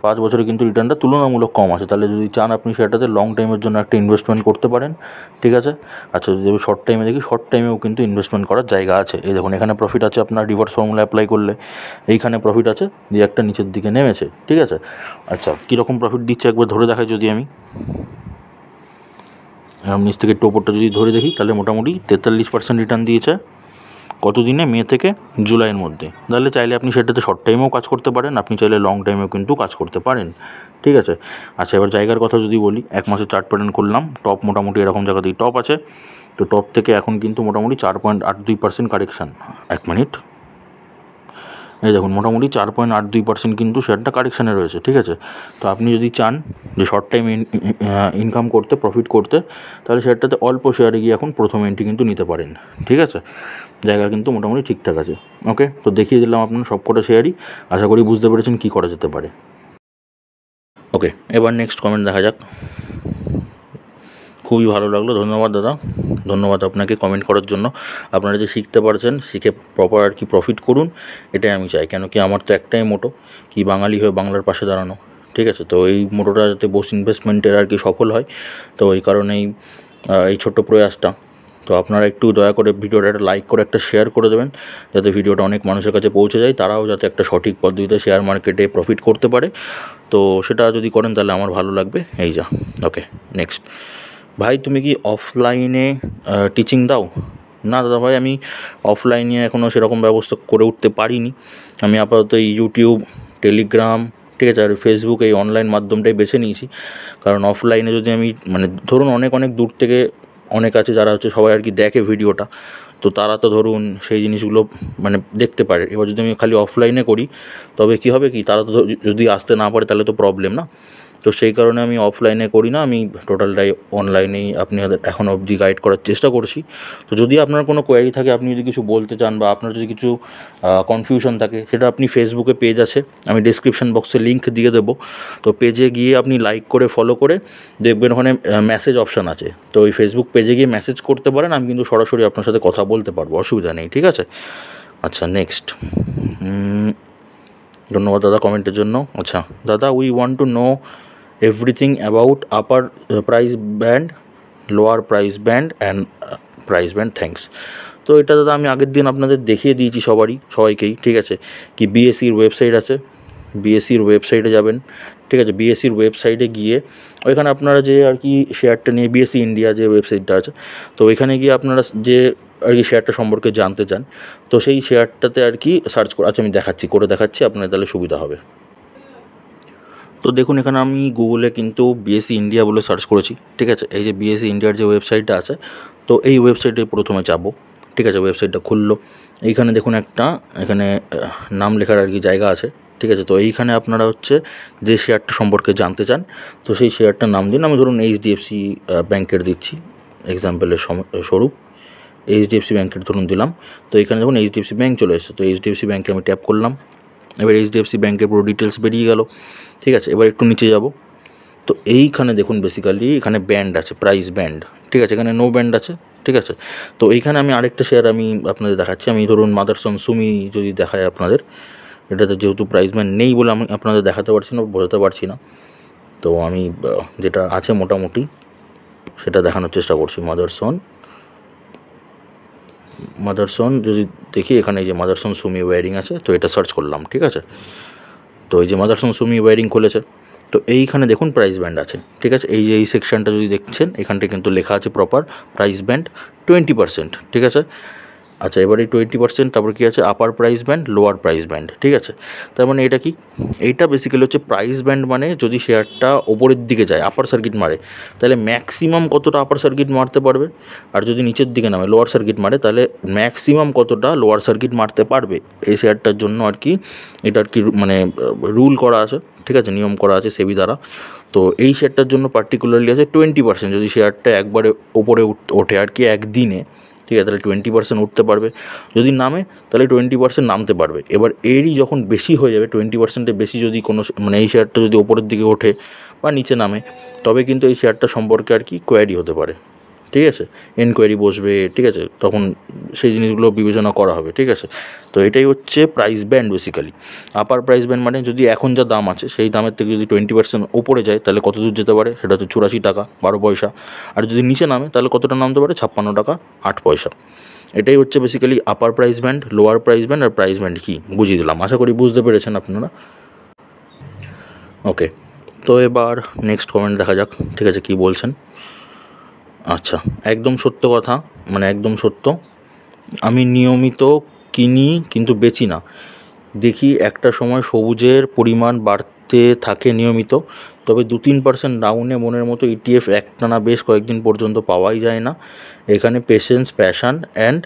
5 বছরে কিন্তু রিটার্নটা তুলনামূলক কম আছে। তাহলে যদি চান আপনি শেয়ারটাতে লং টাইমের জন্য একটা ইনভেস্টমেন্ট করতে পারেন, ঠিক আছে। আচ্ছা, যদি শর্ট টাইমে দেখি, শর্ট টাইমেও কিন্তু ইনভেস্টমেন্ট করার জায়গা আছে। এই দেখুন এখানে প্রফিট আছে আপনার রিভার্স ফর্মুলা অ্যাপ্লাই করলে, এইখানে প্রফিট আছে যে একটা নিচের দিকে নেমেছে, ঠিক আছে। আচ্ছা, কীরকম প্রফিট দিচ্ছে একবার ধরে দেখাই যদি আমি নিচ থেকে একটু ওপরটা যদি ধরে দেখি, তাহলে মোটামুটি 43% রিটার্ন দিয়েছে। কত দিনে? মে থেকে জুলাইয়ের মধ্যে। তাহলে চাইলে আপনি সেটাতে শর্ট টাইমেও কাজ করতে পারেন, আপনি চাইলে লং টাইমেও কিন্তু কাজ করতে পারেন, ঠিক আছে। আচ্ছা, এবার জায়গার কথা যদি বলি, 1 মাসের চার্ট প্যাটার্ন করলাম, টপ মোটামুটি এরকম জায়গাতেই টপ আছে। তো টপ থেকে এখন কিন্তু মোটামুটি 4.82% কারেকশান। 1 মিনিট, এই দেখুন মোটামুটি 4.82% কিন্তু শেয়ারটা কারেকশানে রয়েছে, ঠিক আছে। তো আপনি যদি চান যে শর্ট টাইম ইনকাম করতে, প্রফিট করতে, তাহলে শেয়ারটাতে অল্প শেয়ারে গিয়ে এখন প্রথম এন্ট্রি কিন্তু নিতে পারেন, ঠিক আছে। জায়গা কিন্তু মোটামুটি ঠিকঠাক আছে। ওকে, তো দেখিয়ে দিলাম আপনার সবকটা শেয়ারই। আশা করি বুঝতে পেরেছেন কী করা যেতে পারে। ওকে, এবার নেক্সট কমেন্ট দেখা যাক। খুবই ভালো লাগলো, ধন্যবাদ দাদা, ধন্যবাদ আপনাকে কমেন্ট করার জন্য। আপনারা যে শিখতে পারছেন, শিখে প্রপার আর কি প্রফিট করুন, এটাই আমি চাই। কেন কি আমার তো একটাই মোটো, কি বাঙালি হয়ে বাংলার পাশে দাঁড়ানো, ঠিক আছে। তো এই মোটোটা যাতে বোস ইনভেস্টমেন্টের আর কি সফল হয়, তো এই কারণেই এই ছোট্ট প্রয়াসটা। তো আপনারা একটু দয়া করে ভিডিওটা একটা লাইক করে একটা শেয়ার করে দেবেন, যাতে ভিডিওটা অনেক মানুষের কাছে পৌঁছে যায়, তারাও যাতে একটা সঠিক পদ্ধতিতে শেয়ার মার্কেটে প্রফিট করতে পারে। তো সেটা যদি করেন তাহলে আমার ভালো লাগবে। এই যা। ওকে, নেক্সট। ভাই তুমি কি অফলাইনে টিচিং দাও? না দাদা ভাই, আমি অফলাইনে এখনও সেরকম ব্যবস্থা করে উঠতে পারিনি। আমি আপাতত এই ইউটিউব, টেলিগ্রাম, ঠিক আছে, আর ফেসবুক, এই অনলাইন মাধ্যমটাই বেছে নিয়েছি। কারণ অফলাইনে যদি আমি মানে ধরুন অনেক অনেক দূর থেকে অনেক আছে যারা হচ্ছে সবাই আর কি দেখে ভিডিওটা, তো তারা তো ধরুন সেই জিনিসগুলো মানে দেখতে পারে। এবার যদি আমি খালি অফলাইনে করি, তবে কী হবে কি, তারা তো যদি আসতে না পারে তাহলে তো প্রবলেম না। তো সেই কারণে আমি অফলাইনে করি না, আমি টোটালটাই অনলাইনেই আপনাদের এখনও অবধি গাইড করার চেষ্টা করছি। তো যদি আপনার কোনো কোয়ারি থাকে, আপনি যদি কিছু বলতে চান, বা আপনার যদি কিছু কনফিউশন থাকে, সেটা আপনি ফেসবুকে পেজ আছে, আমি ডিসক্রিপশন বক্সে লিঙ্ক দিয়ে দেবো। তো পেজে গিয়ে আপনি লাইক করে ফলো করে দেখবেন ওখানে মেসেজ অপশান আছে। তো ওই ফেসবুক পেজে গিয়ে মেসেজ করতে পারেন, আমি কিন্তু সরাসরি আপনার সাথে কথা বলতে পারবো, অসুবিধা নেই, ঠিক আছে। আচ্ছা, নেক্সট। ধন্যবাদ দাদা কমেন্টের জন্য। আচ্ছা দাদা, we want to know everything about upper price band, lower price band and price band, thanks. তো এটা দাদা আমি আগের দিন আপনাদের দেখিয়ে দিয়েছি সবাইকেই, ঠিক আছে। কি বিএসসির ওয়েবসাইট আছে, বিএসসির ওয়েবসাইটে যাবেন, ঠিক আছে। বিএসসির ওয়েবসাইটে গিয়ে ওইখানে আপনারা যে আর কি শেয়ারটা নিয়ে, বিএসসি ইন্ডিয়া যে ওয়েবসাইটটা আছে, তো ওইখানে গিয়ে আপনারা যে আর কি শেয়ারটা সম্পর্কে জানতে চান, তো সেই শেয়ারটাতে আর কি সার্চ করে, আচ্ছা আমি দেখাচ্ছি আপনার, তাহলে সুবিধা হবে। তো দেখুন এখানে আমি গুগলে কিন্তু বিএসসি ইন্ডিয়া বলে সার্চ করেছি, ঠিক আছে। এই যে বিএসসি ইন্ডিয়ার যে ওয়েবসাইটটা আছে, তো এই ওয়েবসাইটে প্রথমে যাবো, ঠিক আছে। ওয়েবসাইটটা খুললো, এইখানে দেখুন একটা এখানে নাম লেখার আর কি জায়গা আছে, ঠিক আছে। তো এইখানে আপনারা হচ্ছে যে শেয়ারটা সম্পর্কে জানতে চান, তো সেই শেয়ারটার নাম দিন। আমি ধরুন এইচডিএফসি ব্যাংকের দিচ্ছি এক্সাম্পলের স্বরূপ, এইচডিএফসি ব্যাংকের ধরুন দিলাম। তো এখানে যখন এইচডিএফসি ব্যাংক চলে এসেছে, তো এইচডিএফসি ব্যাংকে আমি ট্যাপ করলাম। এবার এইচডিএফসি ব্যাংকের পুরো ডিটেলস বেরিয়ে গেল, ঠিক আছে। এবার একটু নিচে যাব, তো এইখানে দেখুন বেসিক্যালি এখানে ব্যান্ড আছে, প্রাইস ব্যান্ড, ঠিক আছে। এখানে নো ব্যান্ড আছে, ঠিক আছে। তো এইখানে আমি আরেকটা শেয়ার আমি আপনাদের দেখাচ্ছি। আমি ধরুন মাদারসন সুমি যদি দেখায় আপনাদের, এটাতে যেহেতু প্রাইস ব্যান্ড নেই বলে আমি আপনাদের দেখাতে পারছি না, বোঝাতে পারছি না। তো আমি যেটা আছে মোটামুটি সেটা দেখানোর চেষ্টা করছি। মাদারসন যদি দেখি, এখানে এই যে মাদারসন সুমি ওয়্যারিং আছে, তো এটা সার্চ করলাম, ঠিক আছে। তো এই যে মাদারসন সুমি ওয়্যারিং খুলেছে, তো এইখানে দেখুন প্রাইস ব্যান্ড আছে, ঠিক আছে। এই যে এই সেকশনটা যদি দেখছেন, এখানটা কিন্তু লেখা আছে প্রপার প্রাইস ব্যান্ড 20%, ঠিক আছে। আচ্ছা, এবার এই 20%, তারপর কী আছে, upper price band, lower price band, ঠিক আছে। তার মানে এটা কি, এইটা বেসিক্যালি হচ্ছে প্রাইস ব্যান্ড, মানে যদি শেয়ারটা ওপরের দিকে যায়, আপার সার্কিট মারে, তাহলে ম্যাক্সিমাম কতটা আপার সার্কিট মারতে পারবে, আর যদি নিচের দিকে নামে লোয়ার সার্কিট মারে, তাহলে ম্যাক্সিমাম কতটা লোয়ার সার্কিট মারতে পারবে। এই শেয়ারটার জন্য আর কি এটা আর কি মানে রুল করা আছে, ঠিক আছে, নিয়ম করা আছে সেবি দ্বারা। তো এই শেয়ারটার জন্য পার্টিকুলারলি আছে 20%। যদি শেয়ারটা একবারে ওপরে ওঠে আর কি একদিনে, ঠিক আছে, তাহলে 20% উঠতে পারবে। যদি নামে তাহলে 20% নামতে পারবে। এবার এরই যখন বেশি হয়ে যাবে, 20%-এর বেশি যদি কোনো মানে এই শেয়ারটা যদি ওপরের দিকে ওঠে বা নিচে নামে, তবে কিন্তু এই শেয়ারটা সম্পর্কে আর কি কোয়ারি হতে পারে, ঠিক আছে, এনকোয়ারি বসবে, ঠিক আছে, তখন সেই জিনিসগুলো বিবেচনা করা হবে। ঠিক আছে, তো এটাই হচ্ছে price band basically. Upper price band মানে যদি এখন যা দাম আছে সেই দামের থেকে যদি 20% ওপরে যায় তাহলে কত দূর যেতে পারে, সেটা হচ্ছে 84 টাকা 12 পয়সা। আর যদি নিচে নামে তাহলে কতটা নামতে পারে, 56 টাকা 8 পয়সা। এটাই হচ্ছে basically upper price band, lower price band আর প্রাইস ব্যান্ড কী বুঝিয়ে দিলাম। আশা করি বুঝতে পেরেছেন আপনারা। ওকে, তো এবার নেক্সট কমেন্ট দেখা যাক, ঠিক আছে, কী বলছেন। আচ্ছা, একদম সত্য কথা, মানে একদম সত্য। আমি নিয়মিত কিনি কিন্তু বেচি না। দেখি একটা সময় সবুজের পরিমাণ বাড়তে থাকে নিয়মিত, তবে 2-3% ডাউনে মনের মতো ইটিএফ একটানা বেশ কয়েকদিন পর্যন্ত পাওয়াই যায় না। এখানে পেশেন্স, প্যাশন অ্যান্ড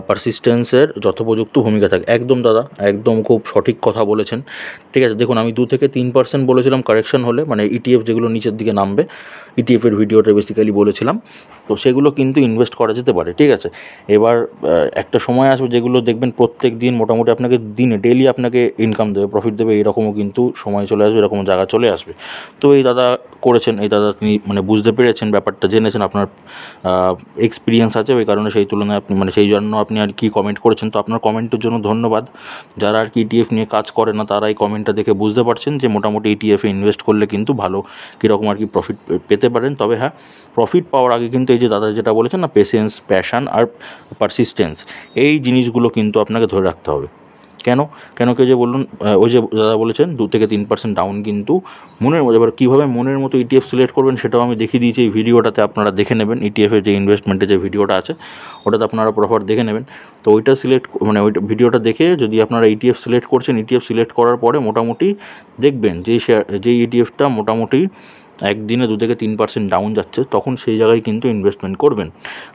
পারসিস্টেন্সের যথোপযুক্ত ভূমিকা থাকে। একদম দাদা, একদম খুব সঠিক কথা বলেছেন। ঠিক আছে, দেখুন আমি 2-3% বলেছিলাম কারেকশন হলে, মানে ইটিএফ যেগুলো নিচের দিকে নামবে, ইটিএফের ভিডিওটা বেসিক্যালি বলেছিলাম, তো সেগুলো কিন্তু ইনভেস্ট করা যেতে পারে। ঠিক আছে, এবার একটা সময় আসবে যেগুলো দেখবেন প্রত্যেক দিন মোটামুটি আপনাকে দিনে ডেইলি আপনাকে ইনকাম দেবে, প্রফিট দেবে, এরকমও কিন্তু সময় চলে আসবে, এরকম জায়গা চলে আসবে। তো এই দাদা করেছেন, এই দাদা তিনি মানে বুঝতে পেরেছেন ব্যাপারটা, জেনেছেন, আপনার এক্সপিরিয়েন্স আছে, ওই কারণে সেই তুলনায় আপনি মানে সেই জন্য আপনি আর কি কমেন্ট করেছেন। তো আপনার কমেন্টের জন্য ধন্যবাদ। যারা আর কি ইটিএফ নিয়ে কাজ করে না তারা এই কমেন্টটা দেখে বুঝতে পারছেন যে মোটামুটি ইটিএফে ইনভেস্ট করলে কিন্তু ভালো কীরকম আর কি প্রফিট পেতে পারেন। তবে হ্যাঁ, প্রফিট পাওয়ার আগে কিন্তু এই যে দাদা যেটা বলেছেন না, পেশেন্স, প্যাশন আর পারসিস্টেন্স, এই জিনিসগুলো কিন্তু আপনাকে ধরে রাখতে হবে। কেন কেন কে যে বলুন, ওই যে দাদা বলেছেন 2-3% ডাউন কিন্তু মনের মতো। এবার কীভাবে মনের মতো ইটিএফ সিলেক্ট করবেন সেটাও আমি দেখিয়ে দিয়েছি এই ভিডিওটাতে, আপনারা দেখে নেবেন। ইটিএফের যে ইনভেস্টমেন্টের যে ভিডিওটা আছে ওটাতে আপনারা প্রপার দেখে নেবেন। তো ওইটা সিলেক্ট মানে ওই ভিডিওটা দেখে যদি আপনারা ইটিএফ সিলেক্ট করছেন, ইটিএফ সিলেক্ট করার পরে মোটামুটি দেখবেন যেই ইটিএফটা মোটামুটি একদিনে 2-3% ডাউন যাচ্ছে, তখন সেই জায়গায় কিন্তু ইনভেস্টমেন্ট করবেন।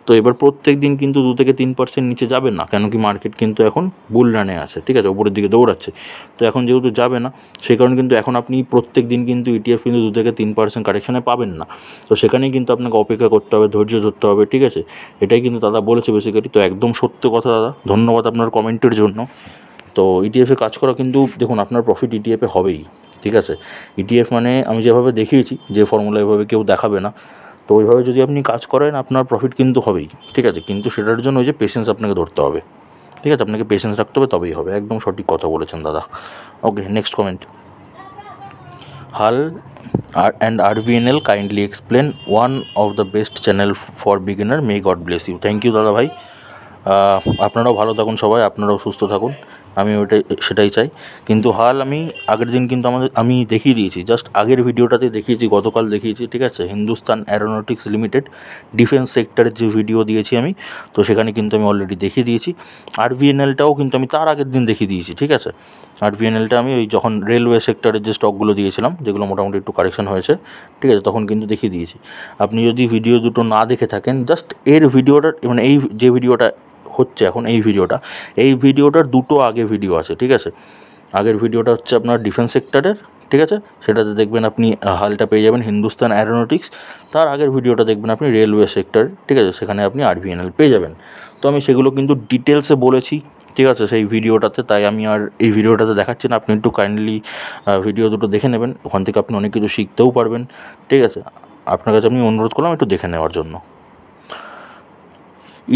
তো এবার প্রত্যেক দিন কিন্তু 2-3% নিচে যাবে না, কেন কি মার্কেট কিন্তু এখন বুল রানে আছে, ঠিক আছে, ওপরের দিকে দৌড়াচ্ছে। তো এখন যেহেতু যাবে না, সেই কারণে কিন্তু এখন আপনি প্রত্যেক দিন কিন্তু ইটিএফ কিন্তু 2-3% কারেকশানে পাবেন না। তো সেখানেই কিন্তু আপনাকে অপেক্ষা করতে হবে, ধৈর্য ধরতে হবে। ঠিক আছে, এটাই কিন্তু দাদা বলেছে বেসিক্যালি। তো একদম সত্য কথা দাদা, ধন্যবাদ আপনার কমেন্টের জন্য। তো ইটিএফে কাজ করা কিন্তু দেখুন আপনার প্রফিট ইটিএফে হবেই। ঠিক আছে, ইটিএফ মানে আমি যেভাবে দেখিয়েছি, যে ফর্মুলা এভাবে কেউ দেখাবে না, তো ওইভাবে যদি আপনি কাজ করেন আপনার প্রফিট কিন্তু হবেই। ঠিক আছে, কিন্তু সেটার জন্য ওই যে পেশেন্স আপনাকে ধরতে হবে। ঠিক আছে, আপনাকে পেশেন্স রাখতে হবে, তবেই হবে। একদম সঠিক কথা বলেছেন দাদা। ওকে, নেক্সট কমেন্ট। হাল and RVNL kindly explain one of the best channel for beginner, may God bless you. Thank you দাদা ভাই। আপনারাও ভালো থাকুন, সবাই আপনারাও সুস্থ থাকুন, আমি সেটাই চাই। কিন্তু হাল আমি আগের দিন কিন্তু আমি দেখিয়ে দিয়েছি, জাস্ট আগের ভিডিওটাতে দেখিয়েছি, গতকাল দেখিয়েছি। ঠিক আছে, হিন্দুস্তান অ্যারোনটিক্স লিমিটেড ডিফেন্স সেক্টরের যে ভিডিও দিয়েছি আমি, তো সেখানে কিন্তু আমি অলরেডি দেখিয়ে দিয়েছি। RVNLটাও কিন্তু আমি তার আগের দিন দেখিয়ে দিয়েছি। ঠিক আছে, RVNLটা আমি ওই যখন রেলওয়ে সেক্টরের যে স্টকগুলো দিয়েছিলাম, যেগুলো মোটামুটি একটু কারেকশন হয়েছে, ঠিক আছে, তখন কিন্তু দেখিয়ে দিয়েছি। আপনি যদি ভিডিও দুটো না দেখে থাকেন, জাস্ট এর ভিডিওটা মানে এই যে ভিডিওটা হচ্ছে এখন, এই ভিডিওটার দুটো আগে ভিডিও আছে। ঠিক আছে, আগের ভিডিওটা হচ্ছে আপনার ডিফেন্স সেক্টরের, ঠিক আছে, সেটাতে দেখবেন আপনি হালটা পেয়ে যাবেন হিন্দুস্তান অ্যারোনটিক্স। তার আগের ভিডিওটা দেখবেন আপনি রেলওয়ে সেক্টর, ঠিক আছে, সেখানে আপনি RVNL পেয়ে যাবেন। তো আমি সেগুলো কিন্তু ডিটেলসে বলেছি, ঠিক আছে, সেই ভিডিওটাতে। তাই আমি আর এই ভিডিওটাতে দেখাচ্ছি না, আপনি একটু কাইন্ডলি ভিডিও দুটো দেখে নেবেন, ওখান থেকে আপনি অনেক কিছু শিখতেও পারবেন। ঠিক আছে, আপনার কাছে আমি অনুরোধ করলাম একটু দেখে নেওয়ার জন্য।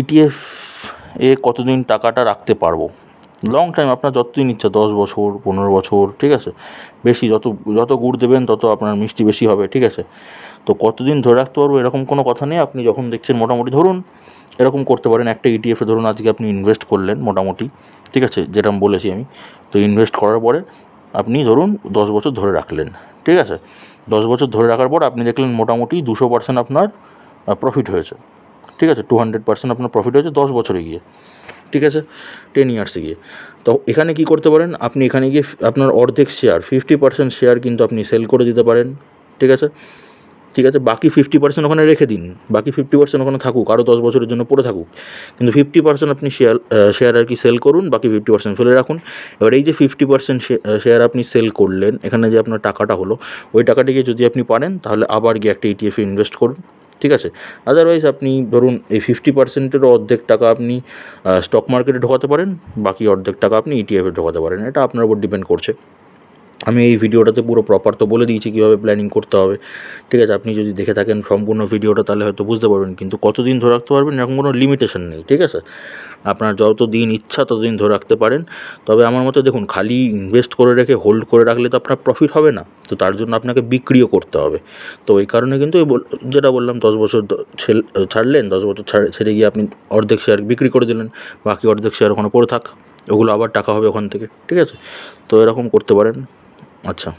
ইটিএফ কতদিন টাকাটা রাখতে পারবো? লং টাইম, আপনার যতদিন ইচ্ছা, 10 বছর, 15 বছর, ঠিক আছে, বেশি, যত গুড় দেবেন তত আপনার মিষ্টি বেশি হবে। ঠিক আছে, তো কতদিন ধরে রাখতে পারবো এরকম কোনো কথা নেই। আপনি যখন দেখছেন মোটামুটি, ধরুন এরকম করতে পারেন, একটা ইটিএফে ধরুন আজকে আপনি ইনভেস্ট করলেন মোটামুটি, ঠিক আছে, যেরকম বলেছি আমি। তো ইনভেস্ট করার পরে আপনি ধরুন 10 বছর ধরে রাখলেন। ঠিক আছে, 10 বছর ধরে রাখার পর আপনি দেখলেন মোটামুটি 200% আপনার প্রফিট হয়েছে। ঠিক আছে, 200% আপনার প্রফিট হয়েছে 10 বছরে গিয়ে, ঠিক আছে, 10 ইয়ার্সে গিয়ে। তো এখানে কি করতে পারেন, আপনি এখানে গিয়ে আপনার অর্ধেক শেয়ার, 50% শেয়ার কিন্তু আপনি সেল করে দিতে পারেন। ঠিক আছে, বাকি 50% ওখানে রেখে দিন, বাকি 50% ওখানে থাকুক, আরও 10 বছরের জন্য পড়ে থাকুক। কিন্তু 50% আপনি শেয়ার আর কি সেল করুন, বাকি 50% ফেলে রাখুন। এবার এই যে 50% শেয়ার আপনি সেল করলেন, এখানে যে আপনার টাকাটা হলো, ওই টাকাটিকে যদি আপনি পারেন তাহলে আবার গিয়ে একটা ইটিএফে ইনভেস্ট করুন। ঠিক আছে, আদারওয়াইজ আপনি ধরুন এই 50%-এরও অর্ধেক টাকা আপনি স্টক মার্কেটে ঢোকাতে পারেন, বাকি অর্ধেক টাকা আপনি ইটিএফে ঢোকাতে পারেন, এটা আপনার উপর ডিপেন্ড করছে। আমি এই ভিডিওটাতে পুরো প্রপার তো বলে দিয়েছি কীভাবে প্ল্যানিং করতে হবে, ঠিক আছে। আপনি যদি দেখে থাকেন সম্পূর্ণ ভিডিওটা তাহলে হয়তো বুঝতে পারবেন, কিন্তু কতদিন ধরে রাখতে পারবেন এরকম কোনো লিমিটেশন নেই, ঠিক আছে। আপনার যত দিন ইচ্ছা ততদিন ধরে রাখতে পারেন। তবে আমার মতে দেখুন, খালি ইনভেস্ট করে রেখে হোল্ড করে রাখলে তো আপনার প্রফিট হবে না, তো তার জন্য আপনাকে বিক্রিও করতে হবে। তো এই কারণে কিন্তু যেটা বললাম 10 বছর ছাড়লেন, 10 বছর ছেড়ে গিয়ে আপনি অর্ধেক শেয়ার বিক্রি করে দিলেন, বাকি অর্ধেক শেয়ার ওখানে পড়ে থাক, ওগুলো আবার টাকা হবে ওখান থেকে, ঠিক আছে। তো এরকম করতে পারেন। আচ্ছা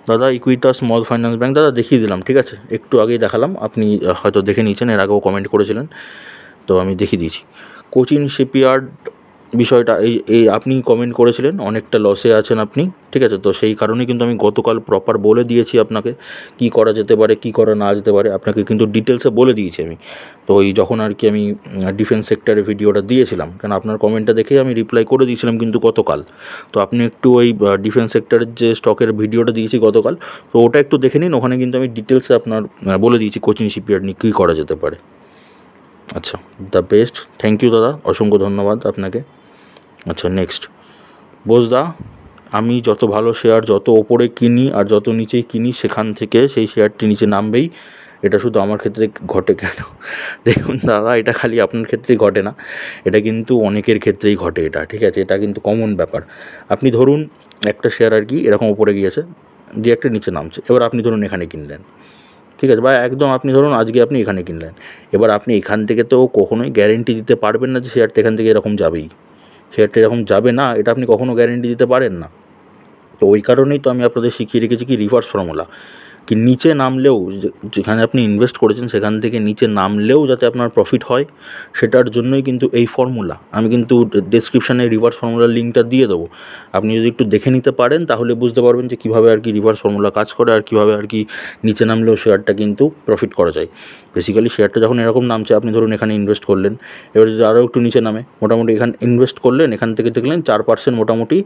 দাদা, ইকুইটা স্মল ফাইন্যান্স ব্যাঙ্ক দাদা দেখিয়ে দিলাম, ঠিক আছে, একটু আগেই দেখালাম, আপনি হয়তো দেখে নিয়েছেন, এর আগেও কমেন্ট করেছিলেন, তো আমি দেখিয়ে দিয়েছি। কোচিন শিপইয়ার্ড বিষয়টা এই আপনি কমেন্ট করেছিলেন, অনেকটা লসে আছেন আপনি, ঠিক আছে। তো সেই কারণেই কিন্তু আমি গতকাল প্রপার বলে দিয়েছি আপনাকে কি করা যেতে পারে, কি করা না যেতে পারে, আপনাকে কিন্তু ডিটেলসে বলে দিয়েছি আমি। তো ওই যখন আর কি আমি ডিফেন্স সেক্টরের ভিডিওটা দিয়েছিলাম, কারণ আপনার কমেন্টটা দেখেই আমি রিপ্লাই করে দিয়েছিলাম কিন্তু গতকাল। তো আপনি একটু ওই ডিফেন্স সেক্টরের যে স্টকের ভিডিওটা দিয়েছি গতকাল, তো ওটা একটু দেখে নিন, ওখানে কিন্তু আমি ডিটেলসে আপনার বলে দিয়েছি কোচিং শিপইয়ার্ড নিয়ে কী করা যেতে পারে। আচ্ছা, দ্য বেস্ট, থ্যাংক ইউ দাদা, অসংখ্য ধন্যবাদ আপনাকে। আচ্ছা নেক্সট, বোসদা, আমি যত ভালো শেয়ার যত ওপরে কিনি আর যত নিচেই কিনি সেখান থেকে সেই শেয়ারটি নিচে নামবেই, এটা শুধু আমার ক্ষেত্রে ঘটে কেন? দেখুন দাদা, এটা খালি আপনার ক্ষেত্রেই ঘটে না, এটা কিন্তু অনেকের ক্ষেত্রেই ঘটে এটা, ঠিক আছে। এটা কিন্তু কমন ব্যাপার। আপনি ধরুন একটা শেয়ার আর কি এরকম ওপরে গিয়েছে, যে একটা নিচে নামছে, এবার আপনি ধরুন এখানে কিনলেন, ঠিক আছে, বা একদম আপনি ধরুন আজকে আপনি এখানে কিনলেন, এবার আপনি এখান থেকে তো কখনোই গ্যারেন্টি দিতে পারবেন না যে শেয়ারটা এখান থেকে এরকম যাবেই, শেয়ারটা এরকম যাবে না, এটা আপনি কখনো গ্যারেন্টি দিতে পারেন না। তো ওই কারণেই তো আমি আপনাদের শিখিয়ে রেখেছি কি রিভার্স ফর্মুলা, কি নিচে নামলেও যেখানে আপনি ইনভেস্ট করেছেন সেখান থেকে নিচে নামলেও যাতে আপনার প্রফিট হয়, সেটার জন্যই কিন্তু এই ফর্মুলা। আমি কিন্তু ডেসক্রিপশানে রিভার্স ফর্মুলার লিঙ্কটা দিয়ে দেবো, আপনি যদি একটু দেখে নিতে পারেন তাহলে বুঝতে পারবেন যে কীভাবে আর কি রিভার্স ফর্মুলা কাজ করে, আর কীভাবে আর কি নিচে নামলেও শেয়ারটা কিন্তু প্রফিট করা যায়। বেসিক্যালি শেয়ারটা যখন এরকম নামছে, আপনি ধরুন এখানে ইনভেস্ট করলেন, এবার যদি আরও একটু নিচে নামে, মোটামুটি এখানে ইনভেস্ট করলেন, এখান থেকে দেখলেন 4% মোটামুটি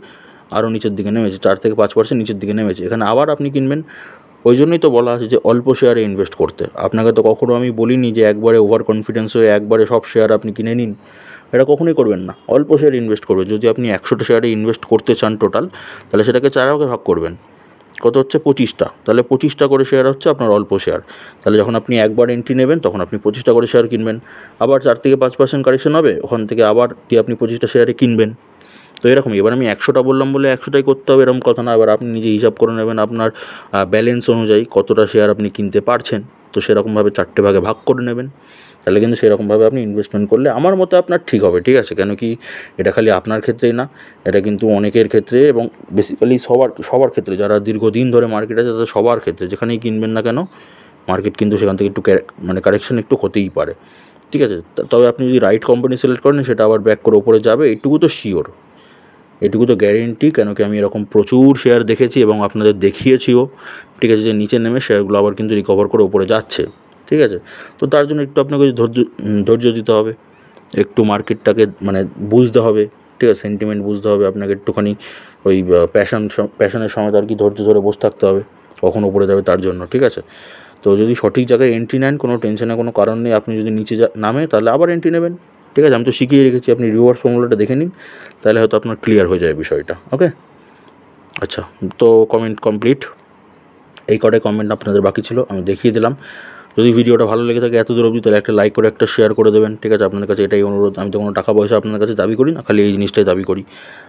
আরও নিচের দিকে নেমেছে, 4 থেকে 5% নিচের দিকে নেমেছে, এখানে আবার আপনি কিনবেন। ওই জন্যই তো বলা আছে যে অল্প শেয়ারে ইনভেস্ট করতে। আপনাকে তো কখনও আমি বলিনি যে একবারে ওভার কনফিডেন্স হয়ে একবারে সব শেয়ার আপনি কিনে নিন, এটা কখনোই করবেন না। অল্প শেয়ারে ইনভেস্ট করবেন। যদি আপনি 100টা শেয়ারে ইনভেস্ট করতে চান টোটাল, তাহলে সেটাকে 4 ভাগে ভাগ করবেন, কত হচ্ছে 25টা, তাহলে 25টা করে শেয়ার হচ্ছে আপনার অল্প শেয়ার। তাহলে যখন আপনি একবার এন্ট্রি নেবেন তখন আপনি 25টা করে শেয়ার কিনবেন, আবার 4 থেকে 5% কারেকশন হবে, ওখান থেকে আবার আপনি 25টা শেয়ারে কিনবেন। তো এরকমই, এবার আমি 100টা বললাম বলে 100টাই করতে হবে এরকম কথা না, এবার আপনি নিজে হিসাব করে নেবেন আপনার ব্যালেন্স অনুযায়ী কতটা শেয়ার আপনি কিনতে পারছেন, তো সেরকমভাবে 4টে ভাগে ভাগ করে নেবেন, তাহলে কিন্তু সেরকমভাবে আপনি ইনভেস্টমেন্ট করলে আমার মতে আপনার ঠিক হবে, ঠিক আছে। কেন কি এটা খালি আপনার ক্ষেত্রেই না, এটা কিন্তু অনেকের ক্ষেত্রে এবং বেসিক্যালি সবার ক্ষেত্রে, যারা দীর্ঘদিন ধরে মার্কেট আছে তাদের সবার ক্ষেত্রে, যেখানেই কিনবেন না কেন মার্কেট কিন্তু সেখান থেকে একটু কারেকশন একটু হতেই পারে, ঠিক আছে। তবে আপনি যদি রাইট কোম্পানি সিলেক্ট করেন সেটা আবার ব্যাক করে ওপরে যাবে, এইটুকু তো শিওর, এটুকু তো গ্যারেন্টি। কেন কি আমি এরকম প্রচুর শেয়ার দেখেছি এবং আপনাদের দেখিয়েছিও, ঠিক আছে, যে নিচে নেমে শেয়ারগুলো আবার কিন্তু রিকভার করে ওপরে যাচ্ছে, ঠিক আছে। তো তার জন্য একটু আপনাকে ধৈর্য দিতে হবে, একটু মার্কেটটাকে মানে বুঝতে হবে, ঠিক আছে, সেন্টিমেন্ট বুঝতে হবে আপনাকে, একটুখানি ওই প্যাশনের সময় আর কি ধৈর্য ধরে বসে থাকতে হবে, কখন ওপরে যাবে তার জন্য, ঠিক আছে। তো যদি সঠিক জায়গায় এন্ট্রি নেন, কোনো টেনশনের কোনো কারণ নেই, আপনি যদি নিচে নামে তাহলে আবার এন্ট্রি নেবেন, ঠিক আছে। আমি তো শিখিয়ে রেখেছি, আপনি রিভার্স ফর্মুলাটা দেখে নিন, তাহলে হয়তো আপনার ক্লিয়ার হয়ে যায় বিষয়টা, ওকে। আচ্ছা, তো কমেন্ট কমপ্লিট, এই কটাই কমেন্ট আপনাদের বাকি ছিল, আমি দেখিয়ে দিলাম। যদি ভিডিওটা ভালো লেগে থাকে এত দূর অবধি, তাহলে একটা লাইক করে একটা শেয়ার করে দেবেন, ঠিক আছে। আপনাদের কাছে এটাই অনুরোধ, আমি তো কোনো টাকা পয়সা আপনার কাছে দাবি করি না, খালি এই জিনিসটাই দাবি করি।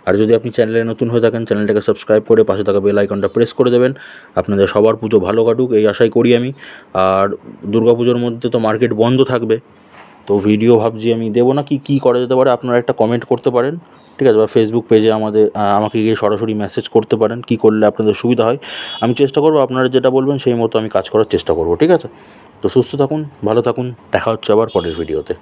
আর যদি আপনি চ্যানেলে নতুন হয়ে থাকেন, চ্যানেলটাকে সাবস্ক্রাইব করে পাশে থাকা বেল আইকনটা প্রেস করে দেবেন। আপনাদের সবার পুজো ভালো কাটুক এই আশাই করি আমি। আর দুর্গাপুজোর মধ্যে তো মার্কেট বন্ধ থাকবে, তো ভিডিও ভাবছি আমি দেবো না, কী করা যেতে পারে আপনারা একটা কমেন্ট করতে পারেন, ঠিক আছে, বা ফেসবুক পেজে আমাকে গিয়ে সরাসরি মেসেজ করতে পারেন, কী করলে আপনাদের সুবিধা হয়। আমি চেষ্টা করবো আপনারা যেটা বলবেন সেই মতো আমি কাজ করার চেষ্টা করব, ঠিক আছে। তো সুস্থ থাকুন, ভালো থাকুন, দেখা হচ্ছে আবার পরের ভিডিওতে।